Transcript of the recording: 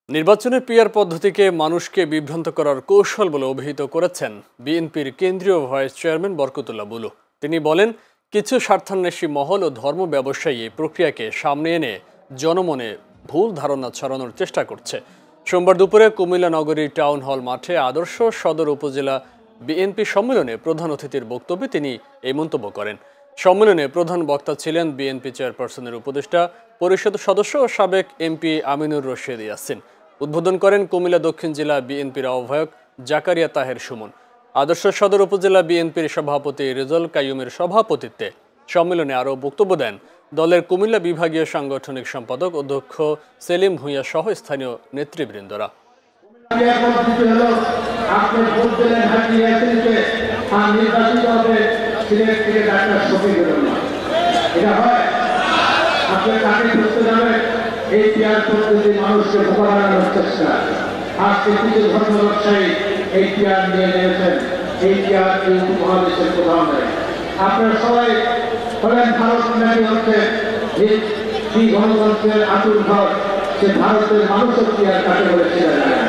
নির্বাচনে পিআর পদ্ধতিকে মানুষকে বিভ্রান্ত করার কৌশল বলে অভিহিত করেছেন বিএনপির কেন্দ্রীয় ভাইস চেয়ারম্যান বরকতুল্লাহ বুলু। তিনি বলেন, কিছু স্বার্থান্বেষী মহল ও ধর্ম ব্যবসায়ী এই প্রক্রিয়াকে সামনে এনে জনমনে ভুল ধারণা ছড়ানোর চেষ্টা করছে। সোমবার দুপুরে কুমিল্লা নগরীর টাউন হল মাঠে আদর্শ সদর উপজেলা বিএনপি সম্মেলনে প্রধান অতিথির বক্তব্যে তিনি এই মন্তব্য করেন। সম্মেলনে প্রধান বক্তা ছিলেন বিএনপি চেয়ারপারসনের উপদেষ্টা পরিষদ সদস্য ও সাবেক এমপি আমিনুর রশিদ ইয়াসিন। উদ্বোধন করেন কুমিল্লা দক্ষিণ জেলা বিএনপির আহ্বায়ক জাকারিয়া তাহের সুমন। আদর্শ সদর উপজেলা বিএনপির সভাপতি রেজাউল কাইয়ুমের সভাপতিত্বে সম্মেলনে আরও বক্তব্য দেন দলের কুমিল্লা বিভাগীয় সাংগঠনিক সম্পাদক অধ্যক্ষ সেলিম ভূঁইয়া সহ স্থানীয় নেতৃবৃন্দরা। এই পিআর পদ্ধতি মানুষকে বোকা বানানোর চেষ্টা। আজকে কিছু ধর্ম ব্যবসায়ী এই পিআর নিয়ে নিয়েছেন। এই পিআর এই উপমহাদেশের কোথাও নেই। আপনারা সবাই বলেন ভারত নাকি হচ্ছে গণতন্ত্রের আতুর ঘর, সে ভারতের মানুষের পিআর কাকে বলে সেটা জানেন।